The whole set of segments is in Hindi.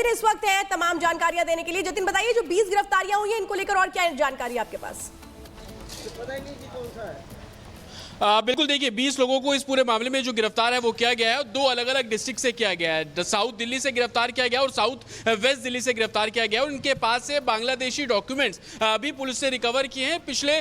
जतिन इस वक्त है तमाम जानकारियां देने के लिए। जतिन बताइए, जो 20 गिरफ्तारियां हुई हैं इनको लेकर और क्या जानकारी आपके पास? पता ही नहीं कि कौन सा है। बिल्कुल, देखिए 20 लोगों को इस पूरे मामले में जो गिरफ्तार है वो किया गया है, दो अलग अलग डिस्ट्रिक्ट से किया गया है। साउथ दिल्ली से गिरफ्तार किया गया और साउथ वेस्ट दिल्ली से गिरफ्तार किया गया। और इनके पास से बांग्लादेशी डॉक्यूमेंट्स भी पुलिस ने रिकवर किए हैं। पिछले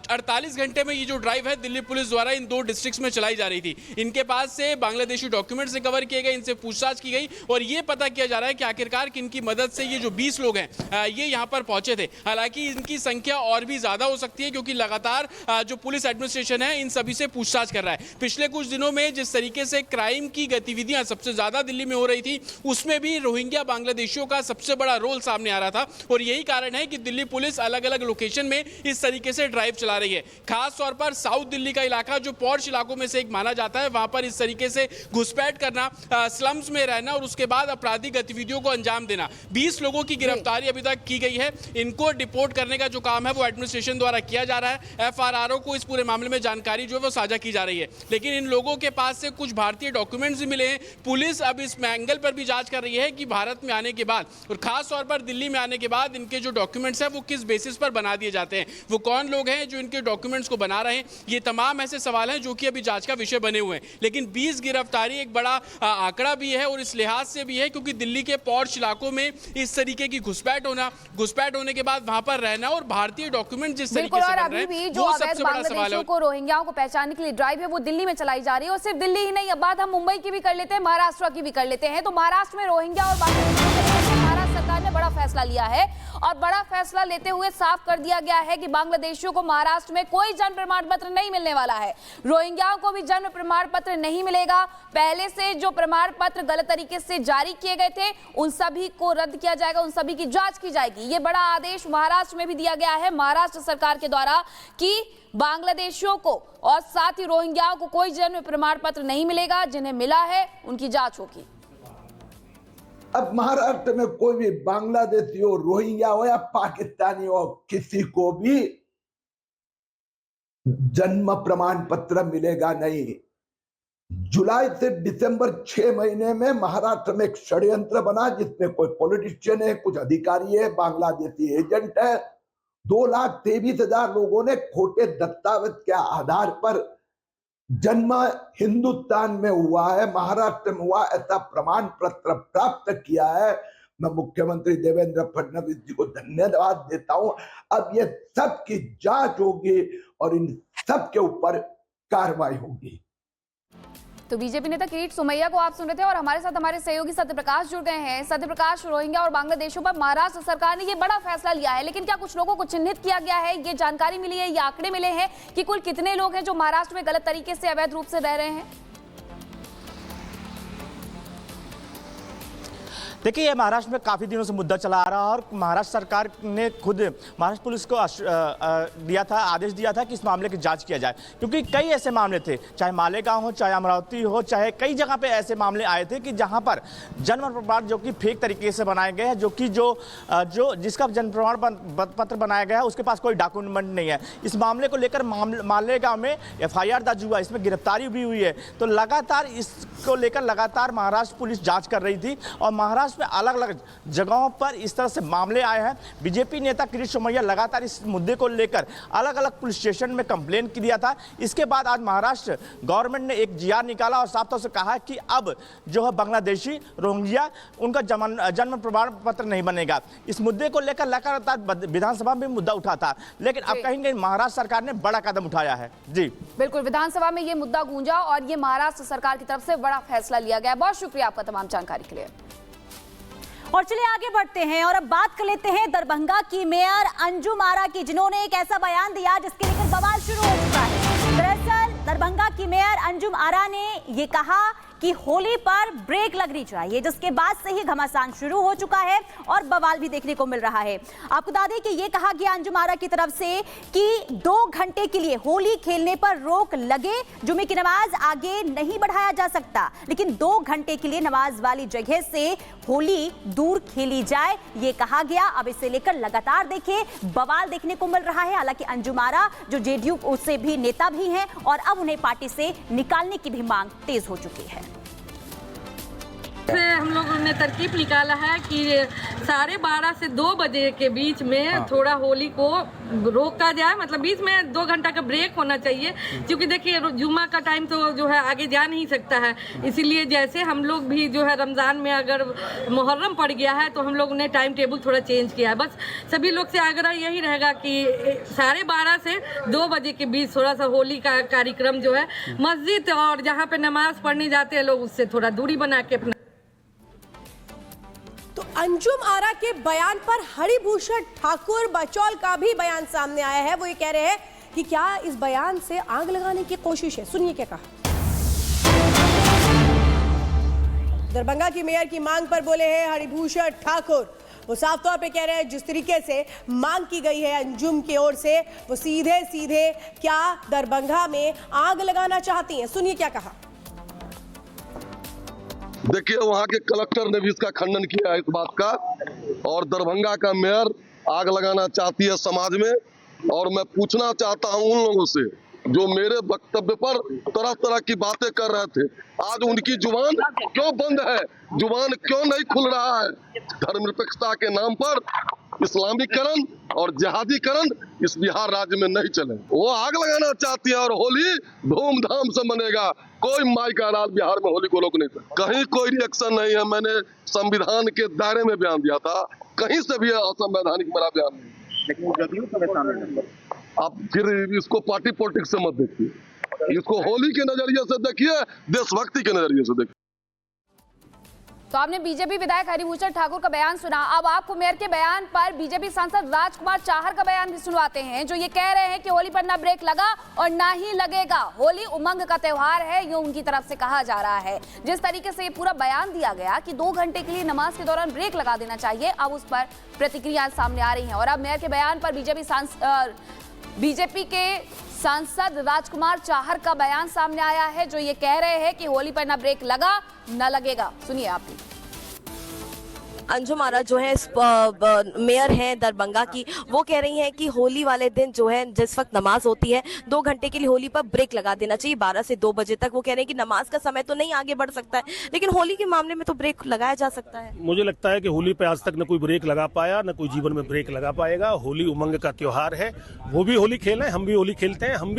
48 घंटे में ये जो ड्राइव है दिल्ली पुलिस द्वारा इन दो डिस्ट्रिक्ट्स में चलाई जा रही थी। इनके पास से बांग्लादेशी डॉक्यूमेंट्स रिकवर किए गए, इनसे पूछताछ की गई और ये पता किया जा रहा है कि आखिरकार किनकी मदद से ये जो 20 लोग हैं ये यहाँ पर पहुंचे थे। हालांकि इनकी संख्या और भी ज्यादा हो सकती है, क्योंकि लगातार जो पुलिस एडमिनिस्ट्रेशन है इन सभी से पूछताछ कर रहा है। पिछले कुछ दिनों में जिस तरीके से क्राइम की गतिविधियां सबसे ज्यादा दिल्ली में हो रही थी, उसमें भी रोहिंग्या बांग्लादेशियों का सबसे बड़ा रोल सामने आ रहा था। और यही कारण है कि दिल्ली पुलिस अलग अलग लोकेशन में इस तरीके से ड्राइव चला रही है। खास तौर पर साउथ दिल्ली का इलाका जो पॉश इलाकों में से एक माना जाता है, वहां पर इस तरीके से घुसपैठ करना, स्लम्स में रहना और उसके बाद आपराधिक गतिविधियों को अंजाम देना। 20 लोगों की गिरफ्तारी अभी तक की गई है। इनको डिपोर्ट करने का जो काम है वो एडमिनिस्ट्रेशन द्वारा किया जा रहा है। एफआरआरओ को इस पूरे मामले में जानकारी जो है वो साझा की जा रही है, लेकिन इन लोगों के पास से कुछ भारतीय डॉक्यूमेंट्स भी मिले हैं। पुलिस अब इस एंगल पर भी जांच कर रही है कि भारत में आने के बाद और खास तौर पर दिल्ली में आने के बाद इनके जो डॉक्यूमेंट्स हैं वो किस बेसिस पर बना दिए जाते हैं, वो कौन लोग हैं जो इनके डॉक्यूमेंट्स को बना रहे हैं। ये तमाम ऐसे सवाल हैं जो कि अभी जांच का विषय बने हुए हैं। लेकिन 20 गिरफ्तारी एक बड़ा आंकड़ा भी है और इस लिहाज से भी है क्योंकि दिल्ली के पॉश इलाकों में इस तरीके की घुसपैठ होने के बाद वहां पर रहना और भारतीय डॉक्यूमेंट जिस तरीके से बन रहे हैं, वो सबसे बड़ा सवाल है। को रोहिंग्याओं को पहचानने के लिए ड्राइव है वो दिल्ली में चलाई जा रही है। और सिर्फ दिल्ली ही नहीं, अब बात हम मुंबई की भी कर लेते हैं, महाराष्ट्र की भी कर लेते हैं। तो महाराष्ट्र में रोहिंग्या और बांग्लादेश, महाराष्ट्र सरकार ने बड़ा फैसला लिया है और बड़ा फैसला लेते हुए साफ कर दिया गया है कि बांग्लादेशियों को महाराष्ट्र में कोई जन्म प्रमाण पत्र नहीं मिलने वाला है। रोहिंग्याओं को भी जन्म प्रमाण पत्र नहीं मिलेगा। पहले से जो प्रमाण पत्र गलत तरीके से जारी किए गए थे उन सभी को रद्द किया जाएगा, उन सभी की जांच की जाएगी। ये बड़ा आदेश महाराष्ट्र में भी दिया गया है महाराष्ट्र सरकार के द्वारा कि बांग्लादेशियों को और साथ ही रोहिंग्याओं को कोई जन्म प्रमाण पत्र नहीं मिलेगा। जिन्हें मिला है उनकी जांच होगी। अब महाराष्ट्र में कोई भी बांग्लादेशी हो, रोहिंग्या हो या पाकिस्तानी हो, किसी को भी जन्म प्रमाण पत्र मिलेगा नहीं। जुलाई से दिसंबर 6 महीने में महाराष्ट्र में एक षड्यंत्र बना जिसमें कोई पॉलिटिशियन है, कुछ अधिकारी है, बांग्लादेशी एजेंट है। 2,23,000 लोगों ने खोटे दस्तावेज के आधार पर जन्म हिंदुस्तान में हुआ है, महाराष्ट्र में हुआ, ऐसा प्रमाण पत्र प्राप्त किया है। मैं मुख्यमंत्री देवेंद्र फडणवीस जी को धन्यवाद देता हूं। अब ये सब की जांच होगी और इन सब के ऊपर कार्रवाई होगी। तो बीजेपी नेता किरीट सोमैया को आप सुन रहे थे और हमारे साथ हमारे सहयोगी सत्यप्रकाश जुड़ गए हैं। सत्यप्रकाश, रोहिंग्या और बांग्लादेशियों पर महाराष्ट्र सरकार ने ये बड़ा फैसला लिया है, लेकिन क्या कुछ लोगों को चिन्हित किया गया है? ये जानकारी मिली है, ये आंकड़े मिले हैं कि कुल कितने लोग हैं जो महाराष्ट्र में गलत तरीके से अवैध रूप से रह रहे हैं? देखिए, ये महाराष्ट्र में काफ़ी दिनों से मुद्दा चला आ रहा है और महाराष्ट्र सरकार ने खुद महाराष्ट्र पुलिस को आदेश दिया था कि इस मामले की जांच किया जाए, क्योंकि कई ऐसे मामले थे, चाहे मालेगांव हो, चाहे अमरावती हो, चाहे कई जगह पे ऐसे मामले आए थे कि जहां पर जन्म प्रमाण जो कि फेक तरीके से बनाए गए हैं, जो जिसका जन्म प्रमाण पत्र बनाया गया है उसके पास कोई डॉक्यूमेंट नहीं है। इस मामले को लेकर मालेगांव में FIR दर्ज हुआ, इसमें गिरफ्तारी भी हुई है। तो लगातार इसको लेकर लगातार महाराष्ट्र पुलिस जाँच कर रही थी और महाराष्ट्र में अलग अलग जगहों पर इस तरह से मामले आए हैं। बीजेपी नेता किरीट सोमैया लगातार इस मुद्दे को लेकर अलग अलग पुलिस स्टेशन में कंप्लेन किया था। इसके बाद आज महाराष्ट्र गवर्नमेंट ने एक GR निकाला और साफ तौर से कहा कि अब जो है बांग्लादेशी रोहिंग्या उनका जन्म प्रमाण पत्र नहीं बनेगा। इस मुद्दे को लेकर लगातार विधानसभा में मुद्दा उठा था, लेकिन अब कहीं कहीं महाराष्ट्र सरकार ने बड़ा कदम उठाया है। जी बिल्कुल, विधानसभा में ये मुद्दा गूंजा और ये महाराष्ट्र सरकार की तरफ से बड़ा फैसला लिया गया। बहुत शुक्रिया आपका तमाम जानकारी के लिए। और चलिए आगे बढ़ते हैं और अब बात कर लेते हैं दरभंगा की मेयर अंजुम आरा की, जिन्होंने एक ऐसा बयान दिया जिसके लेकर बवाल शुरू हो चुका है। दरअसल दरभंगा की मेयर अंजुम आरा ने ये कहा कि होली पर ब्रेक लगनी चाहिए, जिसके बाद से ही घमासान शुरू हो चुका है और बवाल भी देखने को मिल रहा है। आपको बता दें कि ये कहा गया अंजुम आरा की तरफ से कि 2 घंटे के लिए होली खेलने पर रोक लगे। जुमे की नमाज आगे नहीं बढ़ाया जा सकता, लेकिन 2 घंटे के लिए नमाज वाली जगह से होली दूर खेली जाए, ये कहा गया। अब इसे लेकर लगातार देखिए बवाल देखने को मिल रहा है। हालांकि अंजुम आरा जो JDU से भी नेता भी हैं और अब उन्हें पार्टी से निकालने की भी मांग तेज हो चुकी है। से हम लोगों ने तरकीब निकाला है कि 12:30 से 2 बजे के बीच में थोड़ा होली को रोका जाए, मतलब बीच में 2 घंटा का ब्रेक होना चाहिए, क्योंकि देखिए जुम्मा का टाइम तो जो है आगे जा नहीं सकता है। इसीलिए जैसे हम लोग भी जो है रमज़ान में अगर मुहर्रम पड़ गया है तो हम लोग ने टाइम टेबल थोड़ा चेंज किया है। बस सभी लोग से आग्रह यही रहेगा कि 12:30 से 2 बजे के बीच थोड़ा सा होली का कार्यक्रम जो है मस्जिद और जहाँ पे नमाज पढ़ने जाते हैं लोग उससे थोड़ा दूरी बना के अपना। तो अंजुम आरा के बयान पर हरिभूषण ठाकुर बचौल का भी बयान सामने आया है। वो ये कह रहे हैं कि क्या इस बयान से आग लगाने की कोशिश है। सुनिए क्या कहा। दरभंगा की मेयर की मांग पर बोले हैं हरिभूषण ठाकुर। वो साफ तौर पे कह रहे हैं जिस तरीके से मांग की गई है अंजुम की ओर से, वो सीधे सीधे क्या दरभंगा में आग लगाना चाहती हैं। सुनिए क्या कहा। देखिए, वहाँ के कलेक्टर ने भी इसका खंडन किया है इस बात का, और दरभंगा का मेयर आग लगाना चाहती है समाज में। और मैं पूछना चाहता हूँ उन लोगों से जो मेरे वक्तव्य पर तरह तरह की बातें कर रहे थे, आज उनकी जुबान क्यों बंद है, जुबान क्यों नहीं खुल रहा है। धर्मनिरपेक्षता के नाम पर इस्लामीकरण और जिहादीकरण इस बिहार राज्य में नहीं चले। वो आग लगाना चाहती है और होली धूमधाम से मनेगा। कोई माई का राज बिहार में होली को रोक नहीं सकता। कहीं कोई रिएक्शन नहीं है। मैंने संविधान के दायरे में बयान दिया था, कहीं से भी असंवैधानिक मेरा बयान नहीं। आप फिर इसको पार्टी पॉलिटिक्स से मत देखिए, इसको होली के नजरिए से देखिए, देशभक्ति के नजरिए से देखिए। तो आपने बीजेपी विधायक हरिभूषण ठाकुर का बयान सुना। अब आपको मेयर के बयान पर बीजेपी सांसद राजकुमार चाहर का बयान भी सुनवाते हैं, जो ये कह रहे हैं कि होली पर ना ब्रेक लगा और ना ही लगेगा। होली उमंग का त्योहार है, ये उनकी तरफ से कहा जा रहा है। जिस तरीके से ये पूरा बयान दिया गया कि 2 घंटे के लिए नमाज के दौरान ब्रेक लगा देना चाहिए, अब उस पर प्रतिक्रियाएं सामने आ रही हैं। और अब मेयर के बयान पर बीजेपी के सांसद राजकुमार चाहर का बयान सामने आया है, जो ये कह रहे हैं कि होली पर ना ब्रेक लगा ना लगेगा। सुनिए आप भी। अंजुम आरा जो है मेयर हैं दरभंगा की, वो कह रही हैं कि होली वाले दिन जो है जिस वक्त नमाज होती है 2 घंटे के लिए होली पर ब्रेक लगा देना चाहिए 12 से 2 बजे तक। वो कह रहे हैं कि नमाज का समय तो नहीं आगे बढ़ सकता है, लेकिन होली के मामले में तो ब्रेक लगाया जा सकता है। मुझे लगता है कि होली पे आज तक न कोई ब्रेक लगा पाया, न कोई जीवन में ब्रेक लगा पाएगा। होली उमंग का त्योहार है, वो भी होली खेलें, हम भी होली खेलते हैं, हम भी